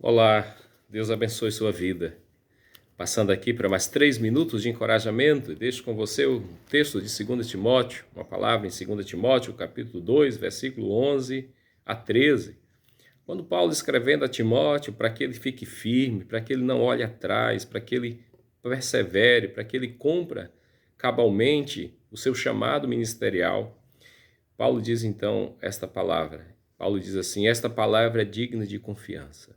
Olá, Deus abençoe sua vida. Passando aqui para mais 3 minutos de encorajamento, e deixo com você o texto de 2 Timóteo, uma palavra em 2 Timóteo, capítulo 2, versículo 11 a 13. Quando Paulo escrevendo a Timóteo para que ele fique firme, para que ele não olhe atrás, para que ele persevere, para que ele cumpra cabalmente o seu chamado ministerial, Paulo diz então esta palavra. Paulo diz assim: esta palavra é digna de confiança.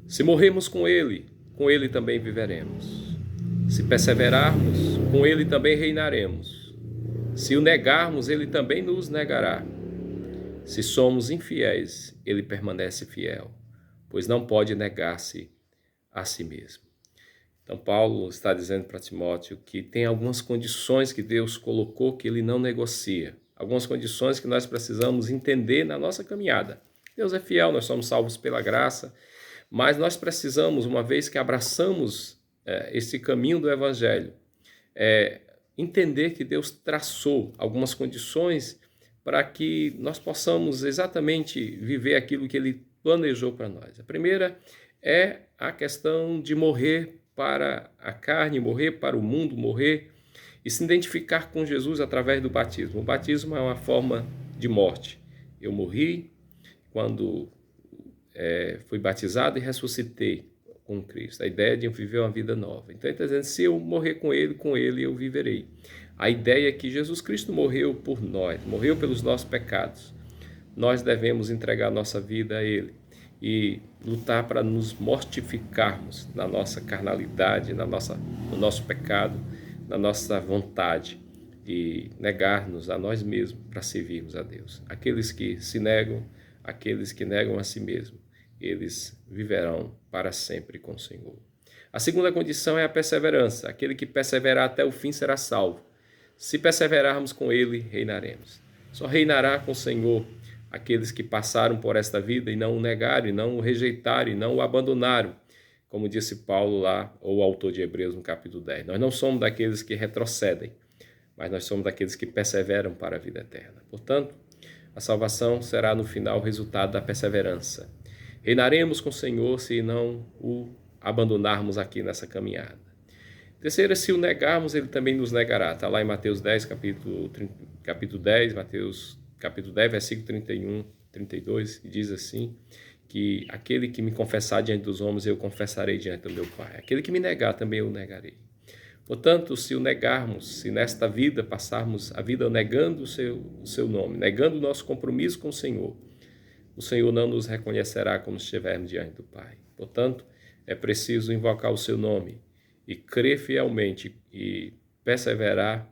Se morrermos com ele também viveremos. Se perseverarmos, com ele também reinaremos. Se o negarmos, ele também nos negará. Se somos infiéis, ele permanece fiel, pois não pode negar-se a si mesmo. Então Paulo está dizendo para Timóteo que tem algumas condições que Deus colocou que ele não negocia. Algumas condições que nós precisamos entender na nossa caminhada. Deus é fiel, nós somos salvos pela graça, mas nós precisamos, uma vez que abraçamos esse caminho do Evangelho, entender que Deus traçou algumas condições para que nós possamos exatamente viver aquilo que Ele planejou para nós. A primeira é a questão de morrer para a carne, morrer para o mundo, morrer e se identificar com Jesus através do batismo. O batismo é uma forma de morte. Eu morri quando fui batizado e ressuscitei com Cristo. A ideia de eu viver uma vida nova. Então ele está dizendo, se eu morrer com ele eu viverei. A ideia é que Jesus Cristo morreu por nós, morreu pelos nossos pecados. Nós devemos entregar nossa vida a Ele e lutar para nos mortificarmos na nossa carnalidade, no nosso pecado, na nossa vontade e negar-nos a nós mesmos para servirmos a Deus. Aqueles que se negam, aqueles que negam a si mesmos, eles viverão para sempre com o Senhor. A segunda condição é a perseverança. Aquele que perseverar até o fim será salvo. Se perseverarmos com ele, reinaremos. Só reinará com o Senhor aqueles que passaram por esta vida e não o negaram, e não o rejeitaram, e não o abandonaram, como disse Paulo lá, ou o autor de Hebreus no capítulo 10. Nós não somos daqueles que retrocedem, mas nós somos daqueles que perseveram para a vida eterna. Portanto, a salvação será no final o resultado da perseverança. Reinaremos com o Senhor se não o abandonarmos aqui nessa caminhada. Terceira, se o negarmos, ele também nos negará. Está lá em Mateus 10, capítulo 10, Mateus capítulo 10, versículo 31, 32, e diz assim, que aquele que me confessar diante dos homens, eu confessarei diante do meu Pai. Aquele que me negar, também eu negarei. Portanto, se o negarmos, se nesta vida passarmos a vida negando o seu nome, negando o nosso compromisso com o Senhor não nos reconhecerá como estivermos diante do Pai. Portanto, é preciso invocar o seu nome e crer fielmente e perseverar,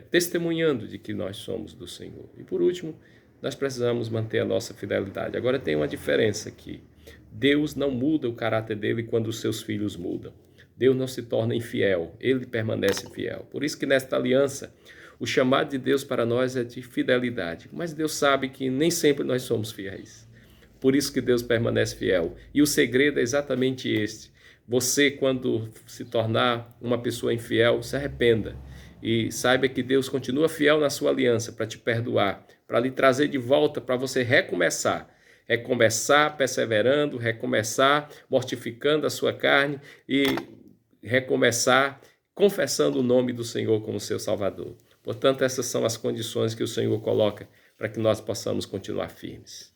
testemunhando de que nós somos do Senhor. E por último, nós precisamos manter a nossa fidelidade. Agora tem uma diferença aqui. Deus não muda o caráter dele quando os seus filhos mudam. Deus não se torna infiel, ele permanece fiel. Por isso que nesta aliança, o chamado de Deus para nós é de fidelidade. Mas Deus sabe que nem sempre nós somos fiéis. Por isso que Deus permanece fiel. E o segredo é exatamente este. Você, quando se tornar uma pessoa infiel, se arrependa. E saiba que Deus continua fiel na sua aliança para te perdoar, para lhe trazer de volta, para você recomeçar. Recomeçar perseverando, recomeçar mortificando a sua carne e recomeçar confessando o nome do Senhor como seu Salvador. Portanto, essas são as condições que o Senhor coloca para que nós possamos continuar firmes.